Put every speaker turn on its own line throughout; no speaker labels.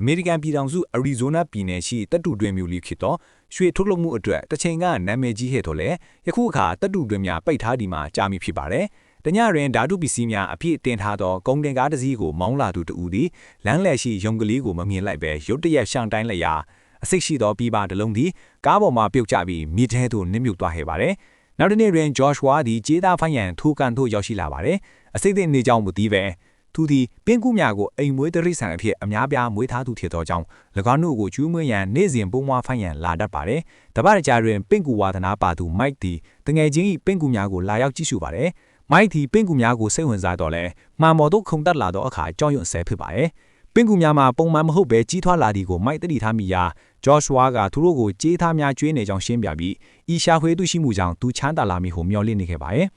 မေရိကန်ပြည်ထောင်စုအရီဇိုနာပြည်နယ်ရှိတပ်တူတွင်မြို့လေးဖြစ်တော့ရွှေထုတ်လုပ်မှုအတွက်တစ်ချိန်ကနာမည်ကြီးဟဲ့တော့လေယခုအခါတပ်တူတွင်များပိတ်ထားဒီမှာကြာမီဖြစ်ပါတယ်တညရင်ဓာတုပစ္စည်းများအပြည့်တင်ထားသောကုန်တင်ကားတစ်စီးကိုမောင်းလာသူတဦးသည်လမ်းလည်ရှိရုံကလေးကိုမမြင်လိုက်ပဲရုတ်တရက်ရှောင်တိုင်းလိုက်ရာအစိတ်ရှိသောပြပတစ်လုံးသည်ကားပေါ်မှာပြုတ်ကျပြီးမိထဲသို့နစ်မြုပ်သွားခဲ့ပါတယ်နောက်တစ်နေ့တွင် Joshua သည်ကြေးသားဖိုင်ရန်ထိုးကန်သို့ရောက်ရှိလာပါတယ်အစိတ်သိနေကြောင်းမသိပဲသူသည်ပင်ကူများကိုအိမ်မွေးတရိษံအဖြစ်အများပြားမွေးထားသူဖြစ်သောကြောင့်၎င်းတို့ကိုကျူးမွေးရန်နေ့စဉ်ပုံမွားဖိုင်ရန်လာတတ်ပါတယ်တပတ်ကြာတွင်ပင်ကူဝါဒနာပါသူ Mike သည်တငယ်ချင်း၏ပင်ကူများကိုလာရောက်ကြည့်ရှုပါတယ်Mike သည်ပင်ကူများကိုစိတ်ဝင်စားတော့လဲမှန်ပေါ်သို့ခုန်တက်လာသောအခါကြောက်ရွံ့ဆဲဖြစ်ပါတယ်ပင်ကူများမှာပုံမှန်မဟုတ်ပဲကြီးထွားလာသည်ကို Mike တတိထားမိရာ Joshua ကသူတို့ကိုကြေးသားများကျွေးနေကြောင်းရှင်းပြပြီးဤရှာဖွေသူရှိမှုကြောင့်သူချမ်းသာလာမည်ဟုမျှော်လင့်နေခဲ့ပါတယ်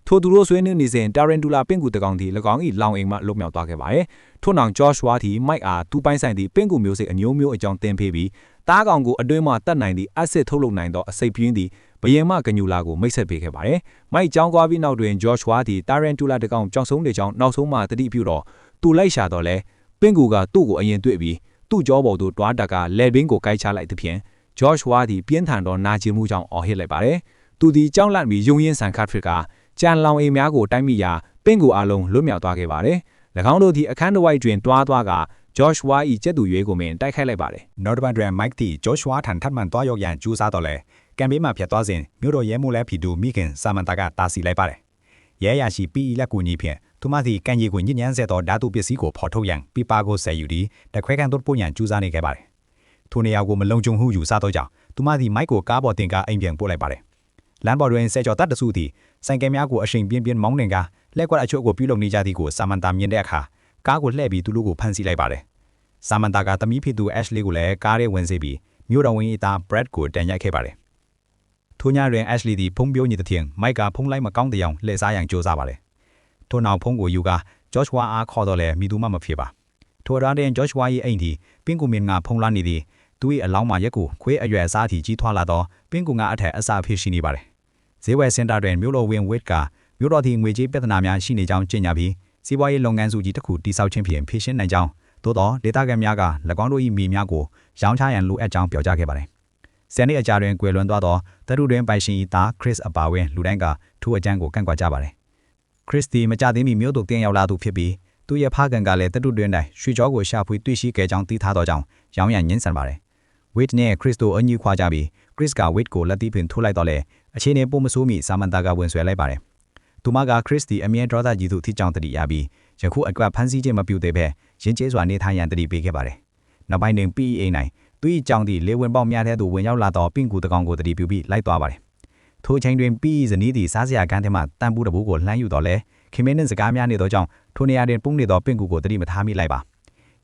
ထိုသူတို့ဆွေးနွေးနေစဉ်တာရင်တူလာပင်ကူတကောင်သည်၎င်း၏လောင်အိမ်မှလွတ်မြောက်သွားခဲ့ပါတယ်ထို့နောက် Joshua သည် Mike အားသူပိုင်ဆိုင်သည့်ပင်ကူမျိုးစိတ်အမျိုးမျိုးအကြောင်းသင်ပေးပြီးတားကောင်ကိုအတွင်းမှတတ်နိုင်သည့်အက်ဆစ်ထုတ်လုပ်နိုင်သောအစိပ်ပြင်းသည်ဘယင်မှကညူလာကိုမိတ်ဆက်ပေးခဲ့ပါတယ်။ Mike ကြောင်းသွားပြီးနောက်တွင် Joshua သည်တာရင်တူလာတကောင်ကြောင်ဆုံးတဲ့ကြောင်းနောက်ဆုံးမှတတိပြုတော့သူလိုက်ရှာတော့လဲပင်ကူကသူ့ကိုအရင်တွေ့ပြီးသူ့ကြောပေါ်သို့တွားတက်ကလက်ဘင်းကိုကိုက်ချလိုက်သဖြင့် Joshua သည်ပြင်းထန်သောနာကျင်မှုကြောင့်အော်ဟစ်လိုက်ပါတယ်။သူသည်ကြောက်လန့်ပြီးယုံရင်းဆန်ခတ်ဖြစ်ကကြံလောင်အိမ်များကိုတိုက်မိရာပင်ကူအလုံးလွတ်မြောက်သွားခဲ့ပါတယ်။၎င်းတို့သည်အခန်းတစ်ဝိုက်တွင်တွားသွားကJoshua ၏ကျက်သူရွေးကိုမင်တိုက်ခိုက်လိုက်ပါတယ်
။နောက်တစ်ပတ်တွင် Mike သည် Joshua ထံထပ်မံတွားရောက်ရန်ကြိုးစားတော့လဲကံပေးမှဖြတ်သွားစဉ်မြို့တော်ရဲမှုလဲဖီတူမိခင်ဆာမန်တာကတာစီလိုက်ပါတယ်။ရဲရရှိပီလက်ကူညီဖြင့်သူမသည်ကန်ရီကိုညဉ့်ညမ်းစေသောဓာတုပစ္စည်းကိုဖော်ထုတ်ရန်ပြပကိုဆယ်ယူပြီးတခွဲကန်တို့ပို့ရန်ကြိုးစားနေခဲ့ပါတယ်။ထိုနေရာကိုမလုံခြုံဟုယူဆသောကြောင့်သူမသည် Mike ကိုကားပေါ်တင်ကားအိမ်ပြန်ပို့လိုက်ပါတယ်။လမ်းပေါ်တွင်ဆဲကျော်တပ်တစုသည်ဆိုင်ကယ်များကိုအရှိန်ပြင်းပြင်းမောင်းနှင်ကာလက်ကွက်အချို့ကိုပြုလုပ်နေကြသည်ကိုဆာမန်တာမြင်တဲ့အခါကားကိုလှည့်ပြီးသူတို့ကိုဖမ်းဆီးလိုက်ပါတယ်။ဆာမန်တာကသမီးဖြစ်သူ Ashley ကိုလည်းကားထဲဝင်စေပြီးမြို့တော်ဝန်၏သား Brad ကိုတန်ရိုက်ခဲ့ပါတယ်။ထိုညတွင် Ashley သည်ဖုန်းပြောနေသဖြင့် Mike ကဖုန်းလိုက်မကောင်းတဲ့အောင်လှည့်စားရန်ကြိုးစားပါတယ်။ထို့နောက်ဖုန်းကိုယူကာ Joshua အားခေါ်တော့လဲမိသူမှမဖြစ်ပါ။ထိုအခါတွင် Joshua၏အိမ်သည်ပင်ကူမင်ငါဖုန်းလာနေသည်သူ၏အလောင်းမှာရက်ကိုခွေးအရွယ်အစားအထိကြီးထွားလာသောပင်ကူငါအထက်အစာဖြစ်ရှိနေပါတယ်။ဈေးဝယ်စင်တာတွင်မြို့တော်ဝင်ဝစ်ကမြို့တော်သည်ငွေကြေးပြဿနာများရှိနေကြောင်းကြေညာပြီးစီးပွားရေးလုပ်ငန်းစုကြီးတစ်ခုတည်ဆောက်ခြင်းဖြင့်ဖြည့်ရှင်းနိုင်ကြောင်းသို့သောဒေသခံများက၎င်းတို့၏မြေများကိုရောင်းချရန်လိုအပ်ကြောင်းပြောကြားခဲ့ပါတယ်။ဆယ်နှစ်အကြာတွင်ကွယ်လွန်သွားသောတရုတွင်ပိုင်ရှင်၏သား Chris အပါဝင်လူတိုင်းကထိုအကြမ်းကိုကန့်ကွက်ကြပါတယ်။ Chris သည်မကြသေးမီမြို့သို့တင်ရောက်လာသူဖြစ်ပြီးသူရဲ့ဖခင်ကလည်းတရုတွင်၌ရွှေကြောကိုရှာဖွေတွေ့ရှိခဲ့ကြောင်းသိထားသောကြောင့်ရောင်းရန်ညှင်းဆန်ပါတယ်။ Wade နဲ့ Chris တို့အညီခွာကြပြီး Chris က Wade ကိုလက်သီးပင်ထိုးလိုက်တော့လေအခြေအနေပိုမဆိုးမီဆာမန်တာကဝင်ဆွဲလိုက်ပါတယ်။သူမက Chris သည်အမြဲဒေါသကြီးသူထိကြောင်တတိရပြီးယခုအကွက်ဖန်ဆီးခြင်းမပြုသေးဘဲရင်းကျဲစွာနေထိုင်ရန်တတိပေးခဲ့ပါတယ်။နောက်ပိုင်းတွင် PEA နိုင်သူ၏ကြောင်သည့်လေဝင်ပေါက်များတဲ့သို့ဝင်ရောက်လာသောပင်ကူတကောင်ကိုတတိပြုပြီးလိုက်သွားပါတယ်။ထိုချိန်တွင် PE ဇနီးသည်စားစရာကန်းထဲမှတန်ပူတပူကိုလှမ်းယူတော့လဲခင်မင်းနှင့်စကားများနေသောကြောင့်ထိုနေရာတွင်ပုံနေသောပင်ကူကိုတတိမထားမိလိုက်ပါ။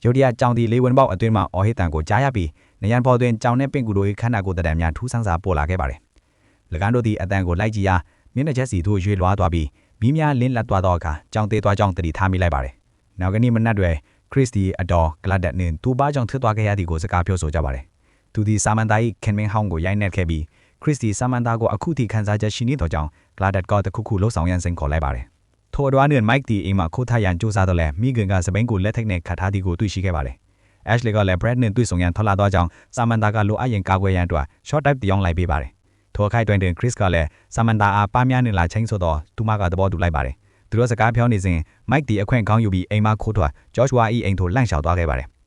ရုတ်တရက်ကြောင်သည့်လေဝင်ပေါက်အတွင်းမှအော်ဟစ်တန်ကိုကြားရပြီးနရန်ဖော်တွင်ကြောင်နှင့်ပင်ကူတို့၏ခန္ဓာကိုယ်တံများထူးဆန်းစွာပေါ်လာခဲ့ပါတယ်။၎င်းတို့သည်အတန်ကိုလိုက်ကြည့်ရာမျက်နှာချက်စီသို့ရွေလွှားသွားပြီးမိများလင်းလက်သွားသောအခါကြောင်သေးသွားကြောင်းတတိထားမိလိုက်ပါတယ်။နောက်ကနေ့မနက်တွင် Christy အတော်ဂလတ်တက်နှင့်သူ့ဘာကြောင့်ထွက်သွားခဲ့ရသည်ကိုစကားပြောဆိုကြပါတယ်။သူသည်ဆာမန်တာ၏ခင်မင်းဟောင်းကိုရိုက်နှက်ခဲ့ပြီး Christy ဆာမန်တာကိုအခုထိခံစားချက်ရှိနေသောကြောင့်ဂလတ်တက်ကတခုခုလှုပ်ဆောင်ရန်စိန်ခေါ်လိုက်ပါတယ်။ထို့အတွင်းတွင် Mike သည်အိမ်မှခိုးထရန်ကြိုးစားတော့လဲမိခင်ကစပိန်ကိုလက်ထိတ်နဲ့ခတ်ထားသည်ကိုတွေ့ရှိခဲ့ပါတယ်။ Ashley ကလည်း Brad နှင့်တွေ့ဆုံရန်ထွက်လာသောကြောင့်ဆာမန်တာကလိုအပ်ရင်ကာကွယ်ရန်အတွက် short type ပြောင်းလိုက်ပေးပါတယ်။ထိုအခိုက်တွင် Chris ကလည်းဆာမန်တာအားပါများနေလာချင်းဆိုတော့သူမကသဘောတူလိုက်ပါတယ်။သူတို့စကားပြောနေစဉ် Mike သည်အခွင့်ကောင်းယူပြီးအိမ်မှခိုးထွက် Joshua ၏အိမ်သို့လန့်လျှောက်သွားခဲ့ပါတယ်။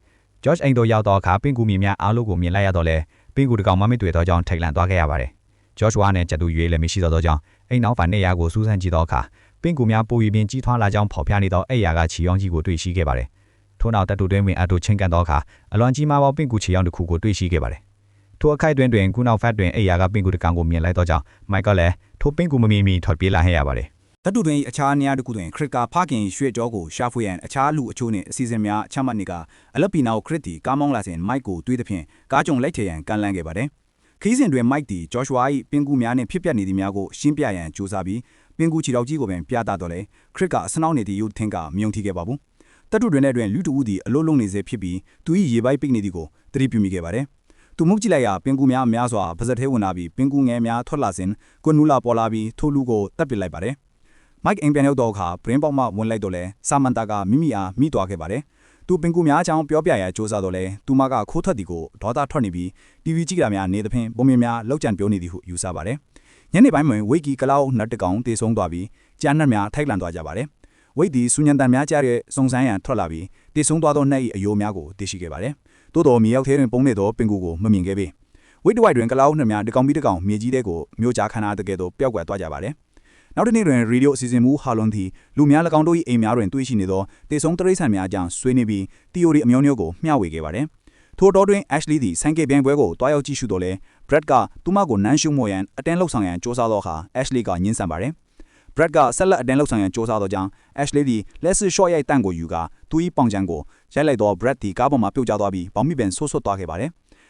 Josh အိမ်သို့ရောက်တော့အခါပင်ကူမြေများအားလုံးကိုမြင်လိုက်ရတော့လဲပင်ကူတကောင်မမတွေ့သောကြောင့်ထိတ်လန့်သွားခဲ့ရပါတယ်။ Joshua နဲ့ကျက်သူရွေးလည်းမရှိတော့သောကြောင့်အိမ်နောက်ဖန်နေရာကိုစူးစမ်းကြည့်တော့အခါပင်ကူများပိုပြီးပင်ကြီးထွားလာကြောင်းဖော်ပြနေသောအိမ်ယာကခြေရောင်းကြီးကိုတွေ့ရှိခဲ့ပါတယ်။ထို့နောက်တပ်တူတွင်ဝင်အတူချင်းကန်တော့အခါအလွန်ကြီးမားသောပင်ကူခြေရောင်းတစ်ခုကိုတွေ့ရှိခဲ့ပါတယ်။ထိုအခိုက်တွင်ခုနောက်ဖက်တွင်အိမ်ယာကပင်ကူတကောင်ကိုမြင်လိုက်တော့ကြောင့် Mike ကလည်းထိုပင်ကူမမြင်မီထွက်ပြေးလာခဲ့ရပါတယ်
။တပ်တူတွင်အခြားနေရာတစ်ခုတွင်ခရစ်ကဖခင်ရွှေကြောကိုရှာဖွေရန်အခြားလူအချို့နှင့်အစီအစဉ်များချမှတ်နေကအလပီနာကိုခရစ်တီကားမောင်းလာစဉ် Mike ကိုတွေးသဖြင့်ကားကြုံလိုက်ထရန်ကန်လန့်ခဲ့ပါတယ်။ခီးစဉ်တွင် Mike သည် Joshua ၏ပင်ကူများနှင့်ဖြစ်ပျက်နေသည်များကိုရှင်းပြရန်ကြိုးစားပြီးပင်ကူခြေထောက်ကြီးကိုပင်ပြသတော့လေခရစ်ကအစနောက်နေသည့်ရုပ်ထင်ကမယုံထီခဲ့ပါဘူး။တပ်တူတွင်လူတဦးသည်အလို့လုံးနေစေဖြစ်ပြီးသူ၏ရေပိုက်ပိတ်နေသည်ကိုသတိပြုမိခဲ့ပါတယ်။သူမှုကြည့်လိုက်ရာပင်ကူများများစွာပါဇက်ထဲဝင်လာပြီးပင်ကူငယ်များထွက်လာစဉ်ကွနူလာပေါ်လာပြီးထိုလူကိုတပ်ပစ်လိုက်ပါတယ်။ Mike အိမ်ပြန်ရောက်တော့အခါပရင်းပေါက်မှဝင်လိုက်တော့လဲဆာမန်တာကမိမိအားမိသွားခဲ့ပါတယ်။
သူပင်ကူများအကြောင်းပြောပြရစ조사တော့လဲသူမကခိုးထွက်တီကိုဒေါသထွက်နေပြီး TV ကြည့်တာများနေသဖြင့်ပုံမြင်များလောက်ကျန်ပြောနေသည်ဟုယူဆပါတယ်ညနေပိုင်းမှာဝိကီကလောက်နတ်တကောင်တေဆုံးသွားပြီးကျန်နှက်များထိုက်လန်သွားကြပါတယ်ဝိတ်ဒီစူညံတန်များကြားတဲ့စုံစမ်းရန်ထွက်လာပြီးတေဆုံးသွားသောနှက်၏အယိုးများကိုသိရှိခဲ့ပါတယ်သို့တော်မြေရောက်သေးတွင်ပုံနေသောပင်ကူကိုမမြင်ခဲ့ပေဝိတ်တဝိုက်တွင်ကလောက်နှက်များတကောင်ပြီးတကောင်မြေကြီးတဲ့ကိုမြို့ကြားခန္ဓာတကယ်တော့ပျောက်ကွယ်သွားကြပါတယ်နောက်တစ်နေ့တွင်ရေဒီယိုအစီအစဉ်မူဟာလွန်သည်လူများ၎င်းတို့၏အိမ်များတွင်တွေ့ရှိနေသောတေဆုံးတရိษံများအကြောင်းဆွေးနွေးပြီးတီယိုရီအမျိုးမျိုးကိုမျှဝေခဲ့ပါတယ်ထိုတော်တွင် Ashley သည်ဆိုင်ကယ်ပြိုင်ပွဲကိုတွားရောက်ကြည့်ရှုတော့လဲ Brad ကသူမကိုနန်းရှုမော်ရန်အတင်းလှုပ်ဆောင်ရန်စ조사သောအခါ Ashley ကညှင်းဆန်ပါတယ် Brad ကဆက်လက်အတင်းလှုပ်ဆောင်ရန်စ조사သောကြောင့် Ashley သည်လက်စစ် short ရိုက်တန့်ကိုယူကာသူ၏ပေါင်ချန်ကိုရိုက်လိုက်သော Brad သည်ကားပေါ်မှပြုတ်ကျသွားပြီးဘောင်မိပင်ဆွတ်သွားခဲ့ပါတယ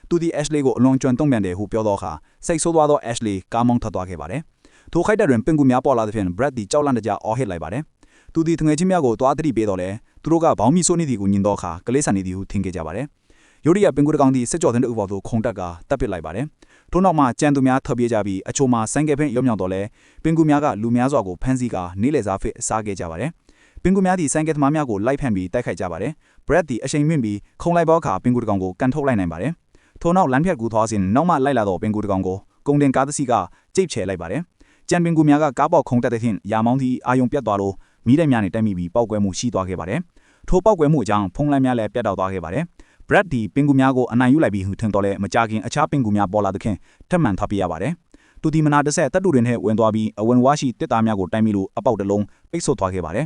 ်သူသည် Ashley ကိုအလွန်ကျွမ်းတုံ့ပြန်တယ်ဟုပြောသောအခါစိတ်ဆိုးသွားသော Ashley ကားမောင်းထွက်သွားခဲ့ပါတယ်ထိုခိုက်တဲ့တွင်ပင်ကူများပေါ်လာသဖြင့် Brad သည်ကြောက်လန့်တကြားအော်ဟစ်လိုက်ပါတယ်သူသည်တငယ်ချင်းများကိုတွားသတိပေးတော့လဲသူတို့ကဘောင်းမီဆိုးနေသည်ကိုညင်သောအခါကလေးဆန်နေသည်ဟုထင်ခဲ့ကြပါတယ်ယိုရီယာပင်ကူတကောင်သည်စစ်ကြောတဲ့ဥပဒေကိုခုံတက်ကတပ်ပစ်လိုက်ပါတယ်ထို့နောက်မှကြံသူများထပ်ပြေးကြပြီးအချို့မှာဆိုင်ကယ်ဖင်ရုံမြောက်တော့လဲပင်ကူများကလူများစွာကိုဖမ်းဆီးကာနေလေစားဖစ်စားခဲ့ကြပါတယ်ပင်ကူများသည်ဆိုင်ကယ်သမားများကိုလိုက်ဖမ်းပြီးတိုက်ခိုက်ကြပါတယ် Brad သည်အချိန်မြင့်ပြီးခုံလိုက်ပေါအခါပင်ကူတကောင်ကိုကန်ထုတ်လိုက်နိုင်ပါတယ်ထို့နောက်လမ်းဖြတ်ကူသွားစဉ်နောက်မှလိုက်လာသောပင်ကူတကောင်ကိုကုန်တင်ကားသစီးကကြိတ်ချဲလိုက်ပါတယ်ကြံပင်ကူများကကားပေါက်ခုံတက်တဲ့ဖြင့်ရာမောင်းသည့်အာယုံပြတ်သွားလို့မိတဲ့များနဲ့တိုက်မိပြီးပောက်ကွဲမှုရှိသွားခဲ့ပါတယ်ထိုပောက်ကွဲမှုအကြောင်းဖုံးလမ်းများလည်းပြတ်တောက်သွားခဲ့ပါတယ် Brad ဒီပင်ကူများကိုအနိုင်ယူလိုက်ပြီးဟူထင်တော်လဲမကြခင်အခြားပင်ကူများပေါ်လာသဖြင့်ထပ်မံထပ်ပြရပါတယ်သူဒီမနာတဆက်တပ်တူတွင်နဲ့ဝင်သွားပြီးအဝင်ဝါရှိတစ်သားများကိုတိုက်မိလို့အပေါက်တစ်လုံးပိတ်ဆို့သွားခဲ့ပါတယ်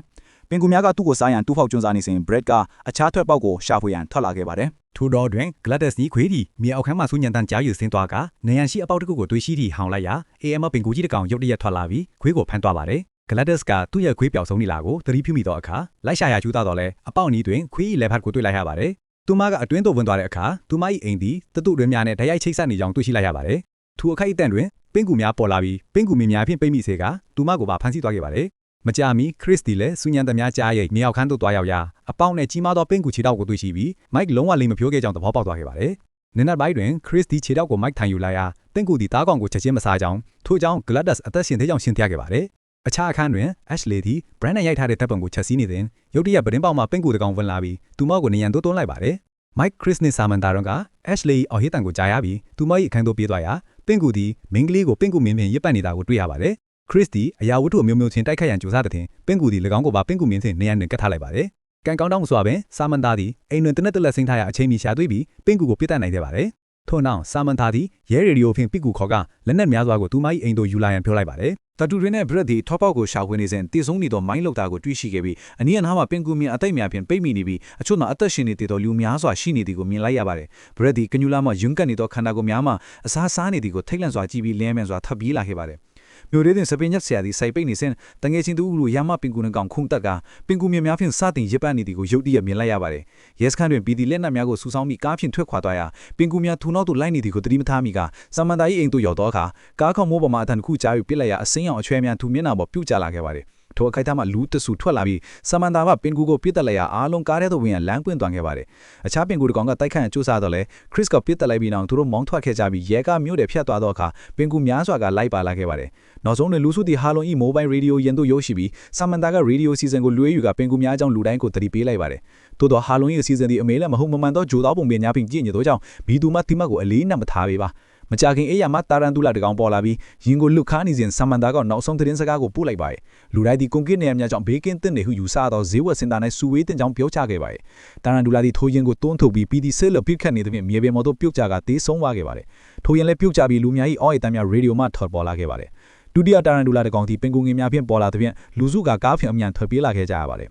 ပင်ကူများကသူ့ကိုစားရန်တူးဖောက်ကျွန်းစားနေစဉ် Brad ကအခြားထွက်ပေါက်ကိုရှာဖွေရန်ထွက်လာခဲ့ပါတယ်ထ
ိုတော်တွင် Gladys နီးခွေးသည်မြေအောက်ခန်းမှစူညံတန်ကြားယူဆင်းသွားကနေရန်ရှိအပေါက်တစ်ခုကိုတွေးရှိသည့်ဟောင်လိုက်ရာ AM ပင်ကူကြီးတစ်ကောင်ရုတ်တရက်ထွက်လာပြီးခွေးကိုဖမ်းသွားပါတယ် Gladys ကသူ့ရဲ့ခွေးပျောက်ဆုံးနေလာကိုသတိပြုမိသောအခါလိုက်ရှာရကျူးသားတော့လဲအပေါက်နီးတွင်ခွေး၏လက်ဖက်ကိုတွေ့လိုက်ရပါတယ်သူမကအတွင်းသို့ဝင်သွားတဲ့အခါသူမ၏အိမ်သည်တတုတွင်များနဲ့ဓာတ်ရိုက်ချိတ်ဆက်နေကြောင်းတွေ့ရှိလိုက်ရပါတယ်ထိုအခိုက်အတန့်တွင်ပင်ကူများပေါ်လာပြီးပင်ကူမင်းများဖြင့်ပိတ်မိစေကသူမကိုပါဖမ်းဆီးသွားခဲ့ပါတယ်မကြာမီ Chris သည်လည်းစူညံတများကြားရဲ့မြေအောက်ခန်းသို့တွားရောက်ရာအပေါက်နဲ့ကြီးမားသောပင်ကူခြေထောက်ကိုတွေ့ရှိပြီး Mike လုံးဝလိမ်မဖြိုးခဲ့ကြောင်းသဘောပေါက်သွားခဲ့ပါတယ်နင်နက်ပိုင်းတွင် Chris သည်ခြေထောက်ကို Mike ထိုင်ယူလိုက်ရာပင်ကူသည်တားကောင်ကိုချက်ချင်းမစားကြောင်းထို့ကြောင့် Gladys အသက်ရှင်သေးကြောင်းရှင်းပြခဲ့ပါတယ်အခြားအခန်းတွင် Ashley သည် Brandon ရိုက်ထားတဲ့တပ်ပုံကိုချက်စီးနေစဉ်ရုတ်တရက်ပဒင်းပေါက်မှပင်ကူတကောင်ဝင်လာပြီးသူမကိုနေရန်သို့တွန်းလိုက်ပါတယ်Mike Chris နဲ့ Samantha တို့က Ashley အော်ဟစ်တန်ကိုကြားရပြီးသူမ၏အခန်းသို့ပြေးသွားရာပင်ကူသည်မင်းကလေးကိုပင်ကူမင်းဖြင့်ရစ်ပတ်နေတာကိုတွေ့ရပါတယ်။ Chris သည်အရာဝတ္ထုအမျိုးမျိုးချင်းတိုက်ခိုက်ရန်ကြိုးစားတဲ့တင်ပင်ကူသည်၎င်းကိုပါပင်ကူမင်းဖြင့်နေရန်တွင်ကတ်ထားလိုက်ပါတယ်။ကံကောင်းတောင်းမစွာပင် Samantha သည်အိမ်တွင်တနက်တလက်ဆင်းထားရာအချိန်မီရှာတွေ့ပြီးပင်ကူကိုပြစ်တက်နိုင်ခဲ့ပါတယ်။ထို့နောက် Samantha သည်ရဲရေဒီယိုဖြင့်ပင်ကူခေါ်ကလက်နက်များစွာကိုသူမ၏အိမ်သို့ယူလာရန်ပြောလိုက်ပါတယ်တ
တူတွင်နဲ့ Brad သည်ထောက်ပေါက်ကိုရှာဖွေနေစဉ်တည်ဆုံးနေသောမိုင်းလောက်တာကိုတွေ့ရှိခဲ့ပြီးအနီးအနားမှာပင်ကူမြင်အသိများဖြင့်ပိတ်မိနေပြီးအချို့သောအသက်ရှင်နေသောလူများစွာရှိနေသည်ကိုမြင်လိုက်ရပါတယ်။ Brad သည်ကညူလာမှယွန်းကတ်နေသောခန္ဓာကိုယ်များမှအစားစားနေသည်ကိုထိတ်လန့်စွာကြည့်ပြီးလင်းမြန်စွာထပ်ပြေးလာခဲ့ပါတယ်။မြို့ရဲတွင်စပင်ညက်ဆရာသည်စိုက်ပိတ်နေစဉ်တငယ်ချင်းသူဦးလိုရမပင်ကူနှကောင်ခုန်တက်ကပင်ကူမြင်များဖြင့်စတင်ရစ်ပတ်နေသည်ကိုရုတ်တရက်မြင်လိုက်ရပါတယ်။ရဲစခန်းတွင်ပြည်သူလက်နက်များကိုစူဆောင်းပြီးကားဖြင့်ထွက်ခွာသွားရာပင်ကူများထိုနောက်သို့လိုက်နေသည်ကိုသတိမထားမိကစမန်တာ၏အိမ်သို့ရောက်သောအခါကားခေါမိုးပေါ်မှအထံတစ်ခုကြား၍ပြစ်လိုက်ရာအစိမ်းအောင်အချွဲများသူမျက်နှာပေါ်ပြုတ်ကျလာခဲ့ပါတယ်။ထိုအခိုက်အတန့်မှလူတဆူထွက်လာပြီးစမန်တာကပင်ကူကိုပြစ်တက်လိုက်ရာအားလုံးကားထဲသို့ဝင်ရလမ်းပွင့်သွားခဲ့ပါတယ်။အခြားပင်ကူတကောင်ကတိုက်ခိုက်ရန်ကြိုးစားတော့လဲခရစ်ကပြစ်တက်လိုက်ပြီးနောက်သူတို့မောင်းထွက်ခဲ့ကြပြီးရဲကမြို့တွေဖြတ်သွားသောအခါပင်ကူများစွာကလိုက်ပါလာခဲ့ပါတယ်။နောက်ဆုံးတွင်လူစုသည်ဟာလွန်၏မိုဘိုင်းရေဒီယိုယင်သို့ရောက်ရှိပြီးစမန်တာကရေဒီယိုစီဇန်ကိုလွှဲယူကပင်ကူများအကြောင်းလူတိုင်းကိုသတိပေးလိုက်ပါတယ်။သို့သောဟာလွန်၏စီဇန်သည်အမေလည်းမဟုတ်မမှန်သောဂျိုသားပုံပင်များဖြင့်ကြည့်နေသောကြောင့်ဘီသူမှတိမတ်ကိုအလေးနက်မထားပေပါမကြခင်အေးရမတာရန်တူလာတကောင်ပေါ်လာပြီးရင်ကိုလွတ်ခါနေစဉ်ဆမန်တာကနောက်ဆုံးသတင်းစကားကိုပို့လိုက်ပါတယ်လူတိုင်းဒီကွန်ကရစ်နေရာများကြောင့်ဘေးကင်းတဲ့နေဟုယူဆသောဈေးဝယ်စင်တာ၌စူဝေးတင်ကြောင်းပြောချခဲ့ပါတယ်တာရန်တူလာဒီထိုးရင်ကိုတွန်းထုတ်ပြီးပီဒီဆဲလပိတ်ခတ်နေတဲ့ပြင်မြေပြင်ပေါ်သို့ပြုတ်ကျကတေးဆုံးသွားခဲ့ပါတယ်ထိုးရင်လည်းပြုတ်ကျပြီးလူများ၏အော်အိတ်တမ်းများရေဒီယိုမှထွက်ပေါ်လာခဲ့ပါတယ်ဒုတိယတာရန်တူလာတကောင်ဒီပင်ကူငင်များဖြင့်ပေါ်လာတဲ့ပြင်လူစုကကားဖြင့်အမြန်ထွက်ပြေးလာခဲ့ကြရပါတယ်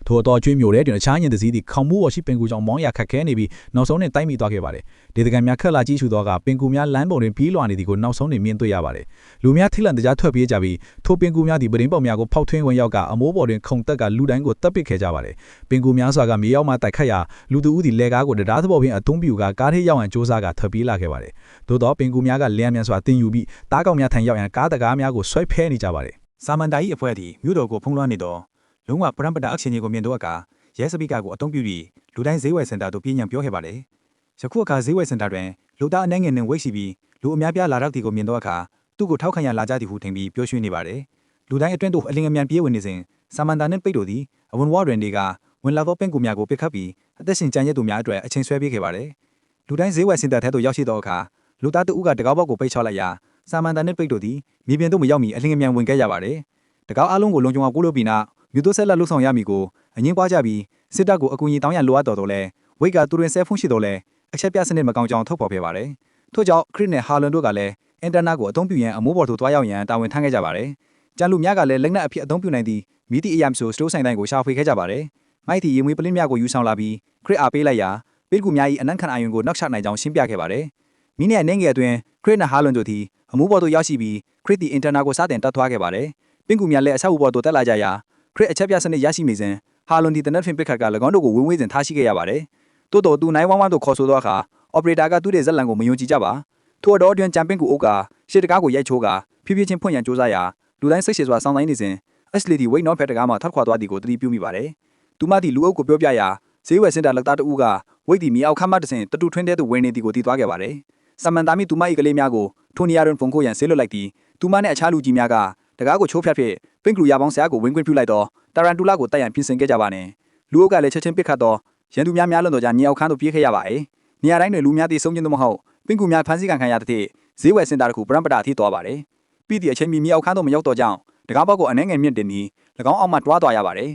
ထို့တော်ကျွေးမျိုးတဲ့တွင်အခြားညင်တစည်းသည်ခေါမှုဝရှိပင်ကူကြောင့်မောင်းရခက်ခဲနေပြီးနောက်ဆုံးတွင်တိုက်မိသွားခဲ့ပါတယ်။ဒေသခံများခက်လာကြည့်ရှုသောကပင်ကူများလမ်းပေါ်တွင်ပြေးလွှာနေသည်ကိုနောက်ဆုံးတွင်မြင်တွေ့ရပါတယ်။လူများထိတ်လန့်တကြားထွက်ပြေးကြပြီးထိုပင်ကူများသည်ပရင်းပေါက်များကိုဖောက်ထွင်းဝင်ရောက်ကအမိုးပေါ်တွင်ခုန်တက်ကလူတိုင်းကိုတပ်ပစ်ခဲ့ကြပါတယ်။ပင်ကူများစွာကမြေရောက်မှတိုက်ခတ်ရာလူသူဦးသည်လက်ကားကိုတရားသဘောဖြင့်အသုံးပြုကာကားထဲရောက်ရန်စ조사ကထွက်ပြေးလာခဲ့ပါတယ်။သို့သောပင်ကူများကလျှံမြန်စွာတင်ယူပြီးတားကောင်များထံရောက်ရန်ကားတကားများကိုဆွဲဖဲနေကြပါတယ်။စာမန်တာ၏အဖွဲ့သည်မြို့တော်ကိုဖုံးလွှမ်းနေသောလုံးဝပရံပတာအခြေအနေကိုမြင်သောအခါရဲစပီကာကိုအသုံးပြုပြီးလူတိုင်းဈေးဝယ်စင်တာသို့ပြင်းညံပြောခဲ့ပါတယ်။ယခုအခါဈေးဝယ်စင်တာတွင်လူသားအနေငယ်နှင့်ဝိတ်ရှိပြီးလူအများပြားလာရောက်သည်ကိုမြင်သောအခါသူ့ကိုထောက်ခံရလာကြသည်ဟုထင်ပြီးပြောရွှင်နေပါတယ်။လူတိုင်းအတွင်းသို့အလင်းအမြန်ပြေးဝင်နေစဉ်ဆာမန်တာနှင့်ပိတ်တို့သည်အဝန်ဝါတွင်တွေက
ဝင်လာသောပင့်ကူများကိုပစ်ခတ်ပြီးအသက်ရှင်ကျန်ရည်သူများအတွက်အချိန်ဆွဲပေးခဲ့ပါတယ်။လူတိုင်းဈေးဝယ်စင်တာထဲသို့ရောက်ရှိသောအခါလူသားတဦးကတကောက်ပေါက်ကိုပိတ်ချလိုက်ရာစာမန်တန်နှင့်ပိတ်တို့သည်မြေပြင်သို့မရောက်မီအလင်းအမြန်ဝင်ခဲ့ရပါတယ်။တကောက်အလုံးကိုလုံခြုံအောင်ကုလို့ပြီးနောက်မြို့သို့ဆက်လက်လှုပ်ဆောင်ရမည်ကိုအငင်းပွားကြပြီးစစ်တပ်ကိုအကူအညီတောင်းရလိုအပ်တော်လဲဝိတ်ကသူတွင်ဆဲဖုန်းရှိတော်လဲအချက်ပြစနစ်မကောင်းကြောင်းထုတ်ဖော်ခဲ့ပါတယ်။ထို့ကြောင့်ခရစ်နဲ့ဟာလန်တို့ကလည်းအင်တာနက်ကိုအသုံးပြုရန်အမိုးပေါ်သို့တွားရောက်ရန်တာဝန်ထမ်းခဲ့ကြပါတယ်။ကျန်လူများကလည်းလက်နက်အဖြစ်အသုံးပြုနိုင်သည့်မိသည့်အရာမျိုးစတိုးဆိုင်တိုင်းကိုရှာဖွေခဲ့ကြပါတယ်။မိုက်တီရေမွေးပလင်းများကိုယူဆောင်လာပြီးခရစ်အားပေးလိုက်ရာပိတ်ကူများ၏အနံ့ခံအာယုံကိုနှောက်ချနိုင်ကြောင်းရှင်းပြခဲ့ပါတယ်။မိနစ်အနည်းငယ်အတွင်းခရစ်နဲ့ဟာလန်တို့သည်အမိုးပေါ်သို့ရောက်ရှိပြီးခရစ်တီအင်တာနက်ကိုစတင်တက်သွားခဲ့ပါတယ်။ပင့်ကူများလည်းအဆောက်အဦပေါ်သို့တက်လာကြရာခရစ်အချက်ပြစနစ်ရရှိနေစဉ်ဟာလွန်ဒီတနက်ဖင်ပစ်ခတ်က၎င်းတို့ကိုဝင်းဝေးစဉ်ထားရှိခဲ့ရပါတယ်။တိုးတော်သူ911တို့ခေါ်ဆိုသောအခါအော်ပရေတာကသူ့ရဲ့ဇက်လန်ကိုမယုံကြည်ကြပါ။ထို့တော်အတွင်းကြံပင့်ကူအုပ်ကရှေ့တကားကိုရိုက်ချိုးကဖြည်းဖြည်းချင်းဖွင့်ရန်ကြိုးစားရာလူတိုင်းစိတ်ရှည်စွာစောင့်တိုင်းနေစဉ်အက်ရှလီဒီဝိတ်နော့ဖက်တကားမှထွက်ခွာသွားသည်ကိုသတိပြုမိပါတယ်။သူမသည်လူအုပ်ကိုပြောပြရာဈေးဝယ်စင်တာလက်သားတဦးကဝိတ်ဒီမြေအောက်ခမ်းမတဆင်တတူထွင်းတဲ့သူဝင်နေသည်ကိုသိသွားခဲ့ပါတယ်။ဆမန်တာမီသူမ၏ကလေးများကိုထိုနီယာတွင်ဖုန်ကိုရန်ဆေးလွတ်လိုက်သည်သူမနှင့်အခြားလူကြီးများကတကားကိုချိုးဖျက်ဖြစ်ပင့်ကူရပေါင်းဆရာကိုဝင်ခွင့်ပြုလိုက်တော့တာရန်တူလာကိုတိုက်ရန်ပြင်ဆင်ခဲ့ကြပါနဲ့လူအုပ်ကလည်းချက်ချင်းပစ်ခတ်တော့ရန်သူများလွန်တော့ကြမြေအောက်ခမ်းသို့ပြေးခဲ့ရပါ၏နေရာတိုင်းတွင်လူများတည်ဆုံးခြင်းသို့မဟုတ်ပင့်ကူများဖမ်းဆီးခံရတဲ့ဈေးဝယ်စင်တာတစ်ခုပရံပတာထိသွားပါတယ်ပြီးသည့်အချိန်မီမြေအောက်ခမ်းသို့မရောက်တော့ကြောင်းတကားပေါက်ကိုအနှဲငယ်မြင့်တင်ပြီး၎င်းအောက်မှတွားသွားရပါတယ်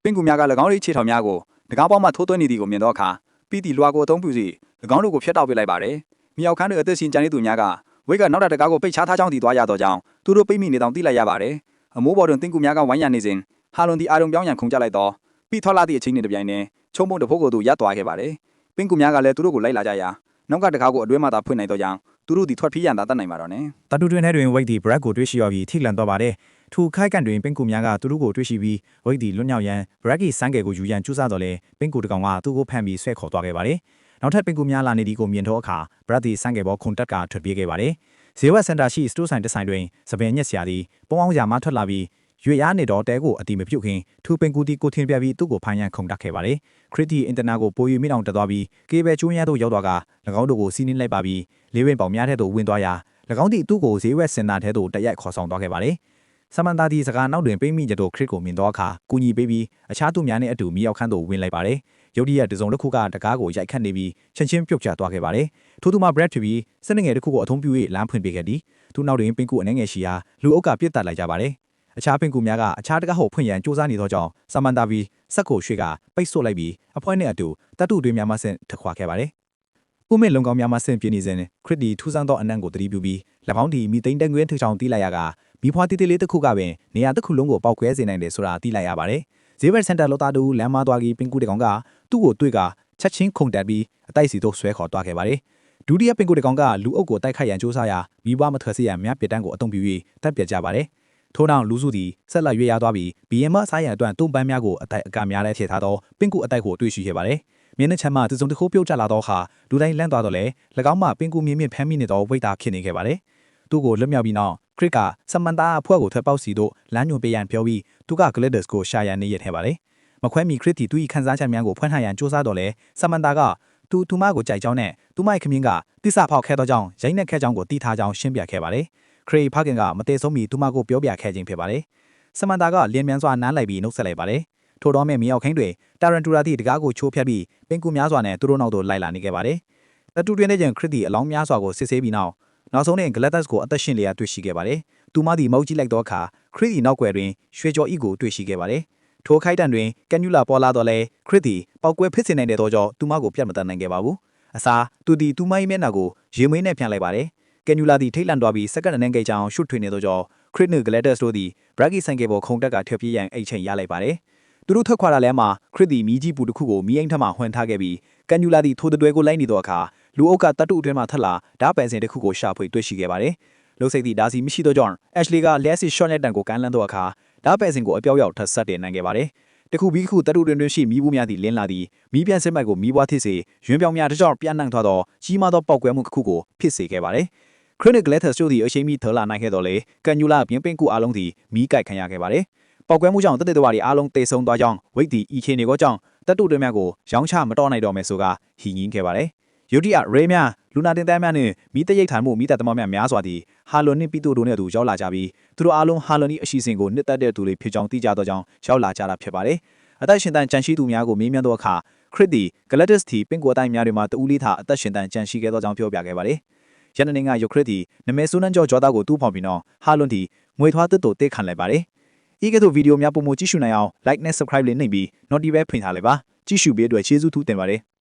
ပင့်ကူများက၎င်း၏ခြေထောက်များကိုတကားပေါက်မှထိုးသွင်းနေသည်ကိုမြင်တော့အခါပြီးသည့်လွှာကိုအသုံးပြုစီ၎င်းတို့ကိုဖျက်တောက်ပစ်လိုက်ပါတယ်မြေအောက်ခမ်းတွင်အသက်ရှင်ကျန်နေသူများကဝိတ်ကနောက်တကားကိုပိတ်ချထားကြောင်းသိသွားရတော့ကြောင်းသူတို့ပိတ်မိနေတောင်သိလိုက်ရပါတယ်အမိုးပေါ်တွင်တင်ကူများကဝိုင်းရံနေစဉ်ဟာလွန်ဒီအာရုံပြောင်းရန်ခုန်ကြလိုက်တော့ပြီးထွက်လာသည့်အချိန်နှင့်တပြိုင်နက်ချုံပုံတစ်ဖုတ်ကိုသူရပ်သွားခဲ့ပါတယ်ပင့်ကူများကလည်းသူတို့ကိုလိုက်လာကြရာနောက်ကတကားကိုအတွင်းမှသာဖွင့်နိုင်တော့ကြောင်းသူတို့သည်ထွက်ပြေးရန်သာတတ်နိုင်ပါတော့နဲ့တ
တူတွင်ထဲတွင်ဝိတ်ဒီဘရက်ကိုတွေ့ရှိရပြီးထိလန်တော့ပါတယ်ထူခိုက်ကန်တွင်ပင်ကူများကသူတို့ကိုတွေ့ရှိပြီးဝိတ်ဒီလွတ်မြောက်ရန်ဘရက်ကီစန်းငယ်ကိုယူရန်ကြိုးစားတော့လဲပင်ကူတကောင်ကသူ့ကိုဖမ်းပြီးဆွဲခေါ်သွားခဲ့ပါတယ်နောက်ထပ်ပင်ကူများလာနေသည်ကိုမြင်တော့အခါဘရက်ဒီစန်းငယ်ပေါ်ခုန်တက်ကထွက်ပြေးခဲ့ပါတယ်ဈေးဝက်စင်တာရှိစတိုးဆိုင်တစ်ဆိုင်တွင်စပယ်ညက်စရာသည်ပုံအောင်ရာမှထွက်လာပြီးရွေအားနေတော့တဲကိုအတိမပြုတ်ခင်ထူပင်ကူတီကိုထင်းပြပြီးသူ့ကိုဖိုင်ရန်ခုန်တက်ခဲ့ပါတယ်ခရစ်တီအင်တာနက်ကိုပို၍မိအောင်တက်သွားပြီးကေဘယ်ကျိုးရသို့ရောက်သွားက၎င်းတို့ကိုစီးနှင်းလိုက်ပါပြီးလေးဝင်းပေါင်များထဲသို့ဝင်သွားရာ၎င်းသည်သူ့ကိုဈေးဝက်စင်တာထဲသို့တရိုက်ခေါ်ဆောင်သွားခဲ့ပါတယ်ဆမန်တာဒီစကားနောက်တွင်ပိတ်မိကြတော့ခရစ်ကိုမြင်တော့အခါကူညီပေးပြီးအခြားသူများနှင့်အတူမြေအောက်ခန်းသို့ဝင်လိုက်ပါတယ်ရုတ်တရက်တစုံတစ်ခုကတကားကိုရိုက်ခတ်နေပြီးချင်းချင်းပြုတ်ကျသွားခဲ့ပါတယ်ထို့သူမှ Brad ဖြစ်ပြီးစနစ်ငယ်တစ်ခုကိုအသုံးပြု၍လမ်းဖွင့်ပေးခဲ့သည်သူနောက်တွင်ပင်ကူအနေငယ်ရှိရာလူအုပ်ကပြစ်တက်လိုက်ကြပါတယ်အခြားပင်ကူများကအခြားတကားဟိုဖွင့်ရန်စူးစမ်းနေသောကြောင့်ဆမန်တာဗီစက်ကိုရွှေ့ကပိတ်ဆို့လိုက်ပြီးအဖွဲ့နှင့်အတူတတ်တူတွင်များမှဆင့်ထခွာခဲ့ပါတယ်ဥမင်းလုံကောင်းများမှဆင့်ပြနေစဉ်ခရစ်တီထူးဆန်းသောအနံ့ကိုတတိပြုပြီး၎င်းဒီမိသိန်းတက်ငွေထချောင်တီးလိုက်ရကမိဖွားတီးတီးလေးတစ်ခုကပင်နေရာတစ်ခုလုံးကိုပောက်ကွဲစေနိုင်တယ်ဆိုတာသိလိုက်ရပါတယ်ဈေးဘက်စင်တာလောသားတူလမ်းမသွားပြီးပင်ကူတကောင်ကသူ့ကိုတွေ့ကချက်ချင်းခုန်တက်ပြီးအတိုက်စီသို့ဆွဲခေါ်သွားခဲ့ပါတယ်ဒုတိယပင်ကူတကောင်ကလူအုပ်ကိုတိုက်ခိုက်ရန်စူးစမ်းရာမိဘမထွက်စေရန်မြပြတန်းကိုအုံပြ၍တပ်ပြကြပါတယ်ထို့နောက်လူစုသည်ဆက်လက်ရွေ့ရသွားပြီးဘီယမ်မဆိုင်ရန်အတွက်တုံပန်းများကိုအတိုက်အကများလဲထည့်ထားသောပင်ကူအတိုက်ကိုတွေ့ရှိခဲ့ပါတယ်မျက်နှာချမ်းမှတစုံတစ်ခုပြုတ်ကျလာသောအခါလူတိုင်းလန့်သွားတော့လေ၎င်းမှပင်ကူမြင့်မြင့်ဖမ်းမိနေသောဝိတ်သားဖြစ်နေခဲ့ပါတယ်သူ့ကိုလွတ်မြောက်ပြီးနောက်ခရစ်ကဆမန်တာအဖွဲ့ကိုထွက်ပေါက်စီတို့လမ်းညွှန်ပေးရန်ပြောပြီးသူကဂလက်ဒက်စ်ကိုရှာရန်နေရထဲပါတယ်မခွဲမီခရစ်တီသူ၏ခန်းစားချက်များကိုဖွင့်ထားရန်စူးစမ်းတော့လေဆမန်တာကသူမကိုကြိုက်ကြောင်းနဲ့သူမ၏ခမင်းကတိစဖောက်ခဲသောကြောင့်ရိုင်းနှက်ခဲကြောင်းကိုတီးထားကြောင်းရှင်းပြခဲ့ပါတယ်ခရီဖခင်ကမတည်ဆုံးမီသူမကိုပြောပြခဲ့ခြင်းဖြစ်ပါတယ်ဆမန်တာကလျင်မြန်စွာနားလိုက်ပြီးနှုတ်ဆက်လိုက်ပါတယ်ထို့တော့မဲ့မြေအောက်ခင်းတွေတာရန်တူရာသည့်တကားကိုချိုးဖျက်ပြီးပင်ကူများစွာနဲ့သူတို့နောက်သို့လိုက်လာနေခဲ့ပါတယ်တတူတွင်တဲ့ကျန်ခရစ်တီအလောင်းများစွာကိုစစ်ဆေးပြီးနောက်ဆုံးနဲ့ဂလက်ဒက်စ်ကိုအသက်ရှင်လျက်တွေ့ရှိခဲ့ပါတယ်သူမသည်မုတ်ကြည့်လိုက်သောအခါခရစ်တီနောက်ွယ်တွင်ရွှေကြော်ဤကိုတွေ့ရှိခဲ့ပါတယ်ထိုခိုက်တန်တွင်ကန်ယူလာပေါ်လာတော့လဲခရစ်တီပောက်ကွဲဖြစ်စေနိုင်တဲ့သောကြောင့်သူမကိုပြတ်မတတ်နိုင်ခဲ့ပါဘူးအစားသူသည်သူမ၏မျက်နှာကိုရေမွေးနဲ့ဖြန့်လိုက်ပါတယ်ကန်ယူလာသည်ထိတ်လန့်သွားပြီးစက္ကန့်နဲ့ငိတ်ချောင်းရှုထွေနေသောကြောင့်ခရစ်နှင့်ဂလက်ဒက်စ်တို့သည်ဘရက်ဂီဆိုင်ကယ်ပေါ်ခုန်တက်ကထွက်ပြေးရန်အိတ်ချိန်ရလိုက်ပါတယ်သူတို့ထွက်ခွာလာလဲမှာခရစ်တီမီးကြီးပူတစ်ခုကိုမီးအိမ်ထမှဟွန်ထားခဲ့ပြီးကန်ယူလာသည်ထိုးတွဲကိုလိုက်နေသောအခါလူအုပ်ကတတ်တူအတွင်းမှထက်လာဓာပန်စင်တစ်ခုကိုရှာဖွေတွေ့ရှိခဲ့ပါတယ်။လုံစိတ်သည့်ဒါစီမရှိသောကြောင့်အက်ရှလီကလက်စီရှော့နဲ့တန်ကိုကမ်းလှမ်းသောအခါဓာပန်စင်ကိုအပြောက်ရောက်ထပ်ဆက်တင်နိုင်ခဲ့ပါတယ်။တခုပြီးခုတတ်တူတွင်ရှိမီးဘူးများသည်လင်းလာသည်မီးပြန်စစ်မိုက်ကိုမီးပွားthiếtစေရွှင်ပြောင်များတစ်ကြောင်ပြန့်နှံ့သွားသောကြီးမားသောပောက်ကွဲမှုတစ်ခုကိုဖြစ်စေခဲ့ပါတယ်။ခရစ်နစ်ဂလက်သစ်တို့သည်အရှိန်မီထလာနိုင်ခဲ့တော်လေကန်ယူလာပြင်ပင်ကူအားလုံးသည်မီးကြိုက်ခံရခဲ့ပါတယ်။ပောက်ကွဲမှုကြောင့်တသက်တော်ရီအားလုံးတေဆုံးသွားကြောင်းဝိတ်သည်ဤခေနေကိုကြောင့်တတ်တူတွင်များကိုရောင်းချမတော်နိုင်တော့မယ်ဆိုကဟီငင်းခဲ့ပါတယ်။ယုတ်တိအရေများလူနာတင်တန်းများနှင့်မိတရိတ်ထိုင်မှုမိသက်သမားများများစွာသည်ဟာလွန်နှင့်ပီတိုတို့နဲ့အတူရောက်လာကြပြီးသူတို့အားလုံးဟာလွန်၏အရှိစဉ်ကိုနှစ်သက်တဲ့သူတွေဖြစ်ကြောင်းသိကြသောကြောင့်ရောက်လာကြတာဖြစ်ပါတယ်
အသက်ရှင်တန်ကြန့်ရှိသူများကိုမေးမြန်းသောအခါခရစ်သည်ဂလက်တစ်တီပင်ကိုတိုင်းများတွေမှာတူးလေးသာအသက်ရှင်တန်ကြန့်ရှိခဲ့သောကြောင့်ပြောပြခဲ့ပါတယ်။ယန္တနေကယုခရစ်သည်နမဲဆိုးနှံကြောဂျောသားကိုတူးဖော်ပြီးတော့ဟာလွန်သည်ငွေထွားသစ်တို့တိတ်ခံလိုက်ပါတယ်။ဤကဲ့သို့ဗီဒီယိုများပုံမကြည့်ရှုနိုင်အောင် like နဲ့ subscribe လေးနှိပ်ပြီး notification ဖွင့်ထားလိုက်ပါ။ကြည့်ရှုပေးအတွက်ကျေးဇူးထူးတင်ပါတယ်။